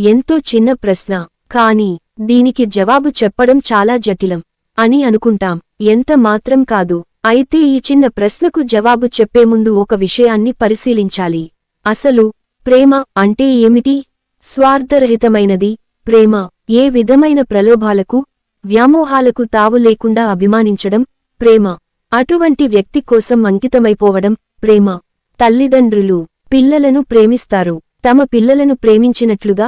ఎంతో చిన్న ప్రశ్న, కాని దీనికి జవాబు చెప్పడం చాలా జటిలం అని అనుకుంటాం. ఎంత మాత్రం కాదు. అయితే ఈ చిన్న ప్రశ్నకు జవాబు చెప్పే ముందు ఒక విషయాన్ని పరిశీలించాలి. అసలు ప్రేమ అంటే ఏమిటి? స్వార్థరహితమైనది ప్రేమ. ఏ విధమైన ప్రలోభాలకు, వ్యామోహాలకు తావు లేకుండా అభిమానించడం ప్రేమ. అటువంటి వ్యక్తి కోసం అంకితమైపోవడం ప్రేమ. తల్లిదండ్రులు పిల్లలను ప్రేమిస్తారు. తమ పిల్లలను ప్రేమించినట్లుగా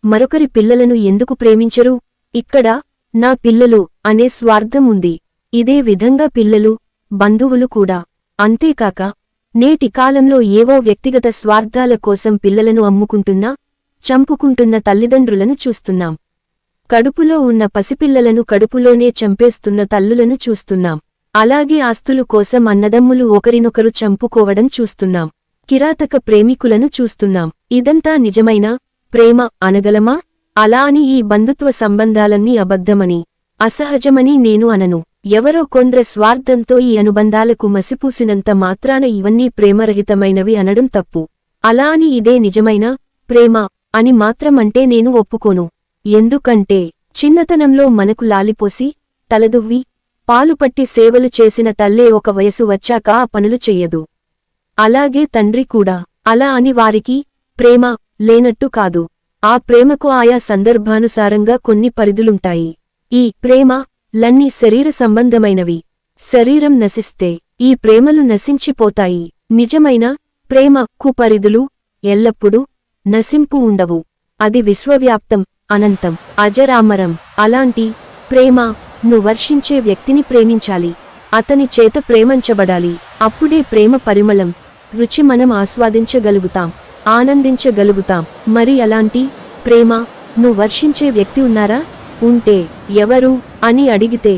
మరొకరి పిల్లలను ఎందుకు ప్రేమించరు? ఇక్కడ నా పిల్లలు అనే స్వార్థం ఉంది. ఇదే విధంగా పిల్లలు, బంధువులు కూడా. అంతేకాక నేటి కాలంలో ఏవో వ్యక్తిగత స్వార్థాల కోసం పిల్లలను అమ్ముకుంటున్నా, చంపుకుంటున్న తల్లిదండ్రులను చూస్తున్నాం. కడుపులో ఉన్న పసిపిల్లలను కడుపులోనే చంపేస్తున్న తల్లులను చూస్తున్నాం. అలాగే ఆస్తులు కోసం అన్నదమ్ములు ఒకరినొకరు చంపుకోవడం చూస్తున్నాం. కిరాతక ప్రేమికులను చూస్తున్నాం. ఇదంతా నిజమైన ప్రేమ అనగలమా? అలా అని ఈ బంధుత్వ సంబంధాలన్నీ అబద్ధమని, అసహజమని నేను అనను. ఎవరో కొందరి స్వార్థంతో ఈ అనుబంధాలకు మసిపూసినంత మాత్రాన ఇవన్నీ ప్రేమరహితమైనవి అనడం తప్పు. అలా అని ఇదే నిజమైన ప్రేమ అని మాత్రం అంటే నేను ఒప్పుకోను. ఎందుకంటే చిన్నతనంలో మనకు లాలిపోసి, తలదువ్వి, పాలుపట్టి సేవలు చేసిన తల్లే ఒక వయసు వచ్చాక ఆ పనులు చెయ్యదు. అలాగే తండ్రి కూడా. అలా అని వారికి ప్రేమ లేనట్టు కాదు. ఆ ప్రేమకు ఆయా సందర్భానుసారంగా కొన్ని పరిధులుంటాయి. ఈ ప్రేమ లన్నీ శరీర సంబంధమైనవి. శరీరం నశిస్తే ఈ ప్రేమలు నశించిపోతాయి. నిజమైన ప్రేమకు పరిధులు ఎల్లప్పుడూ నశింపు ఉండవు. అది విశ్వవ్యాప్తం, అనంతం, అజరామరం. అలాంటి ప్రేమను వర్షించే వ్యక్తిని ప్రేమించాలి. అతని చేత ప్రేమించబడాలి. అప్పుడే ప్రేమ పరిమళం, రుచి మనం ఆస్వాదించగలుగుతాం, ఆనందించగలుగుతాం. మరి అలాంటి ప్రేమను వర్షించే వ్యక్తి ఉన్నారా? ఉంటే ఎవరు అని అడిగితే,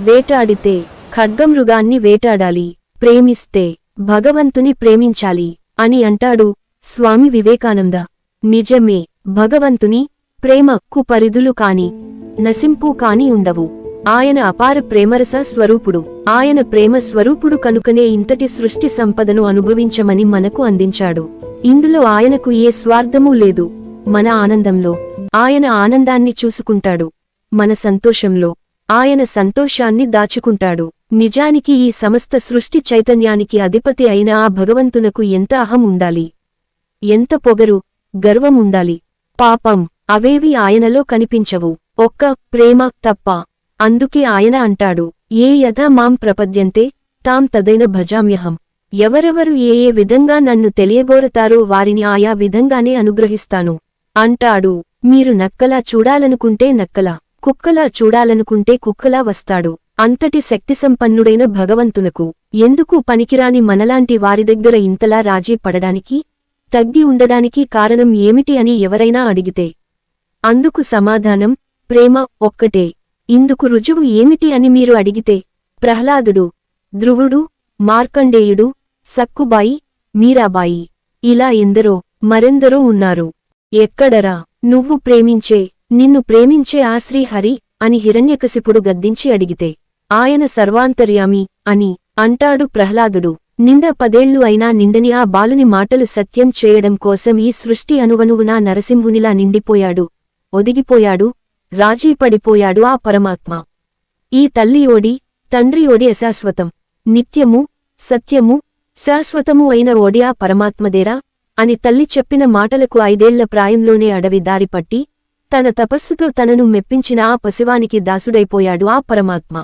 వేటాడితే ఖడ్గమృగాన్ని వేటాడాలి, ప్రేమిస్తే భగవంతుని ప్రేమించాలి అని అంటాడు స్వామి వివేకానంద. నిజమే. భగవంతుని ప్రేమకు పరిధులు కాని, నశింపు కాని ఉండవు. ఆయన అపార ప్రేమరస స్వరూపుడు. ఆయన ప్రేమ స్వరూపుడు కనుకనే ఇంతటి సృష్టి సంపదను అనుభవించమని మనకు అందించాడు. ఇందులో ఆయనకు ఏ స్వార్థమూ లేదు. మన ఆనందంలో ఆయన ఆనందాన్ని చూసుకుంటాడు. మన సంతోషంలో ఆయన సంతోషాన్ని దాచుకుంటాడు. నిజానికి ఈ సమస్త సృష్టి చైతన్యానికి అధిపతి అయిన ఆ భగవంతునకు ఎంత అహం ఉండాలి, ఎంత పొగరు, గర్వం ఉండాలి. పాపం అవేవి ఆయనలో కనిపించవు, ఒక్క ప్రేమ తప్ప. అందుకే ఆయన అంటాడు, ఏ యథా మాం ప్రపద్యంతే తాం తదైన భజామ్యహం. ఎవరెవరు ఏ ఏ విధంగా నన్ను తెలియగోరతారో వారిని ఆయా విధంగానే అనుగ్రహిస్తాను అంటాడు. మీరు నక్కలా చూడాలనుకుంటే నక్కలా, కుక్కలా చూడాలనుకుంటే కుక్కలా వస్తాడు. అంతటి శక్తిసంపన్నుడైన భగవంతునకు ఎందుకు పనికిరాని మనలాంటి వారి దగ్గర ఇంతలా రాజీ పడడానికి, తగ్గి ఉండడానికి కారణం ఏమిటి అని ఎవరైనా అడిగితే అందుకు సమాధానం ప్రేమ ఒక్కటే. ఇందుకు రుజువు ఏమిటి అని మీరు అడిగితే ప్రహ్లాదుడు, ధ్రువుడు, మార్కండేయుడు, సక్కుబాయి, మీరాబాయి, ఇలా ఎందరో మరెందరో ఉన్నారు. ఎక్కడరా నువ్వు ప్రేమించే, నిన్ను ప్రేమించే ఆ శ్రీహరి అని హిరణ్యకశిపుడు గద్దించి అడిగితే ఆయన సర్వాంతర్యామి అని అంటాడు ప్రహ్లాదుడు. నిండా 10 ఏళ్లు అయినా నిండని ఆ బాలుని మాటలు సత్యం చేయడం కోసం ఈ సృష్టి అణువణువునా నరసింహునిలా నిండిపోయాడు, ఒదిగిపోయాడు, రాజీపడిపోయాడు ఆ పరమాత్మ. ఈ తల్లి ఓడి, తండ్రి ఓడి అశాశ్వతం, నిత్యము, సత్యము, శాశ్వతము అయిన ఓడి ఆ పరమాత్మదేరా అని తల్లి చెప్పిన మాటలకు 5 ఏళ్ల ప్రాయంలోనే అడవి దారిపట్టి తన తపస్సుతో తనను మెప్పించిన ఆ పసివానికి దాసుడైపోయాడు ఆ పరమాత్మ.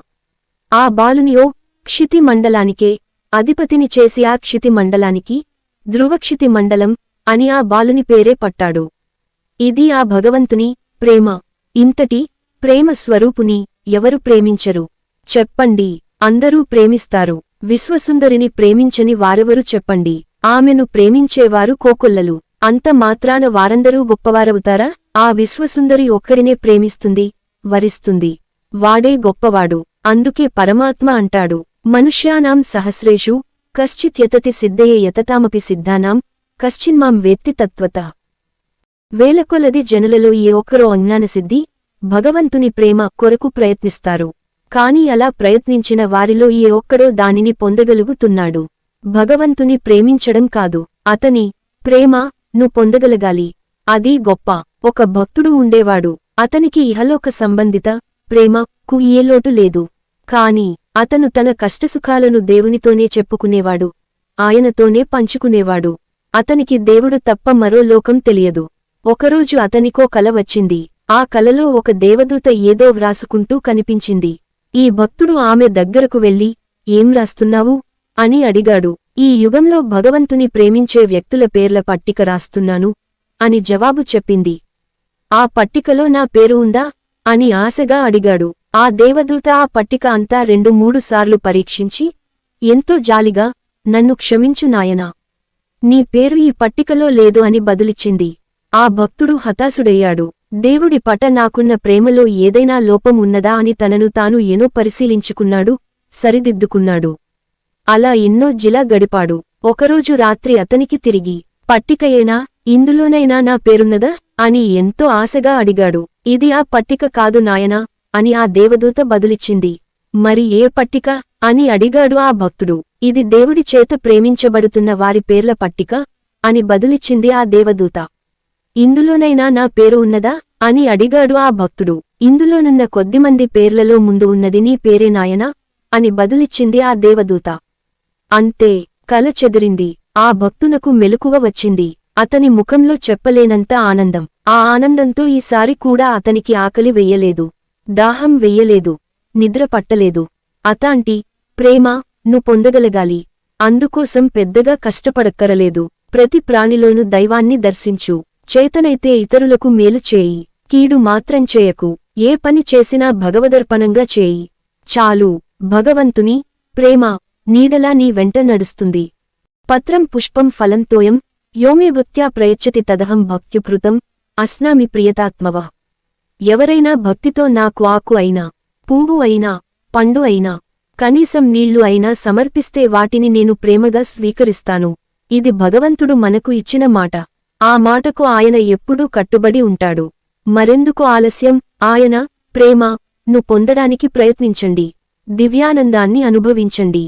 ఆ బాలుని ఓ క్షితి మండలానికే అధిపతిని చేసి ఆ క్షితి మండలానికి ధ్రువక్షితి మండలం అని ఆ బాలుని పేరే పట్టాడు. ఇది ఆ భగవంతుని ప్రేమ. ఇంతటి ప్రేమ స్వరూపుని ఎవరు ప్రేమించరు చెప్పండి? అందరూ ప్రేమిస్తారు. విశ్వసుందరిని ప్రేమించని వారెవరు చెప్పండి? ఆమెను ప్రేమించేవారు కోకొల్లలు. అంత మాత్రాన వారందరూ గొప్పవారవుతారా? ఆ విశ్వసుందరి ఒక్కడినే ప్రేమిస్తుంది, వరిస్తుంది. వాడే గొప్పవాడు. అందుకే పరమాత్మ అంటాడు, మనుష్యానాం సహస్రేషు కశ్చిత్యతతి సిద్ధయే యతతామపి సిద్ధానాం కశ్చిన్మాం వేత్తి తత్వతః. వేలకొలది జనులలో ఏ ఒక్కరో అజ్ఞానసిద్ధి, భగవంతుని ప్రేమ కొరకు ప్రయత్నిస్తారు. కాని అలా ప్రయత్నించిన వారిలో ఏ ఒక్కడో దానిని పొందగలుగుతున్నాడు. భగవంతుని ప్రేమించడం కాదు, అతని ప్రేమను పొందగలగాలి. అది గొప్ప. ఒక భక్తుడు ఉండేవాడు. అతనికి ఇహలోక సంబంధిత ప్రేమకు ఏ లోటు లేదు. కాని అతను తన కష్టసుఖాలను దేవునితోనే చెప్పుకునేవాడు, ఆయనతోనే పంచుకునేవాడు. అతనికి దేవుడు తప్ప మరో లోకం తెలియదు. ఒకరోజు అతనికో కల వచ్చింది. ఆ కలలో ఒక దేవదూత ఏదో వ్రాసుకుంటూ కనిపించింది. ఈ భక్తుడు ఆమె దగ్గరకు వెళ్లి, ఏం రాస్తున్నావు అని అడిగాడు. ఈ యుగంలో భగవంతుని ప్రేమించే వ్యక్తుల పేర్ల పట్టిక రాస్తున్నాను అని జవాబు చెప్పింది. ఆ పట్టికలో నా పేరు ఉందా అని ఆశగా అడిగాడు. ఆ దేవదూత ఆ పట్టిక అంతా 2-3 సార్లు పరీక్షించి, ఎంతో జాలిగా, నన్ను క్షమించు నాయనా, నీ పేరు ఈ పట్టికలో లేదు అని బదులిచ్చింది. ఆ భక్తుడు హతాశుడయ్యాడు. దేవుడి పట నాకున్న ప్రేమలో ఏదైనా లోపం ఉన్నదా అని తనను తాను ఎన్నో పరిశీలించుకున్నాడు, సరిదిద్దుకున్నాడు. అలా ఎన్నో జిలా గడిపాడు. ఒకరోజు రాత్రి అతనికి తిరిగి, పట్టికయేనా, ఇందులోనైనా నా పేరున్నదా అని ఎంతో ఆశగా అడిగాడు. ఇది ఆ పట్టిక కాదు నాయనా అని ఆ దేవదూత బదులిచ్చింది. మరి ఏ పట్టిక అని అడిగాడు ఆ భక్తుడు. ఇది దేవుడి చేత ప్రేమించబడుతున్న వారి పేర్ల పట్టిక అని బదులిచ్చింది ఆ దేవదూత. ఇందులోనైనా నా పేరు ఉన్నదా అని అడిగాడు ఆ భక్తుడు. ఇందులోనున్న కొద్దిమంది పేర్లలో ముందు ఉన్నది నీ పేరే నాయనా అని బదులిచ్చింది ఆ దేవదూత. అంతే, కల చెదిరింది. ఆ భక్తునకు మెలకువ వచ్చింది. అతని ముఖంలో చెప్పలేనంత ఆనందం. ఆ ఆనందంతో ఈసారి కూడా అతనికి ఆకలి వెయ్యలేదు, దాహం వెయ్యలేదు, నిద్ర పట్టలేదు. అతాంటి ప్రేమ ను పొందగలగాలి. అందుకోసం పెద్దగా కష్టపడక్కరలేదు. ప్రతి ప్రాణిలోనూ దైవాన్ని దర్శించు. చేతనైతే ఇతరులకు మేలు చేయి, కీడు మాత్రం చేయకు. ఏ పని చేసినా భగవదర్పణంగా చేయి. చాలు. భగవంతుని ప్రేమ నీడలా నీ వెంట నడుస్తుంది. పత్రం పుష్పం ఫలం తోయం యోమే భక్త్యా ప్రయచ్చతి తదహం భక్త్యుకృతం అస్నామి ప్రియతాత్మవ. ఎవరైనా భక్తితో నాకు ఆకు అయినా, పువ్వు అయినా, పండు అయినా, కనీసం నీళ్లు అయినా సమర్పిస్తే వాటిని నేను ప్రేమగా స్వీకరిస్తాను. ఇది భగవంతుడు మనకు ఇచ్చిన మాట. ఆ మాటకు ఆయన ఎప్పుడూ కట్టుబడి ఉంటాడు. మరెందుకు ఆలస్యం? ఆయన ప్రేమ ను పొందడానికి ప్రయత్నించండి. దివ్యానందాన్ని అనుభవించండి.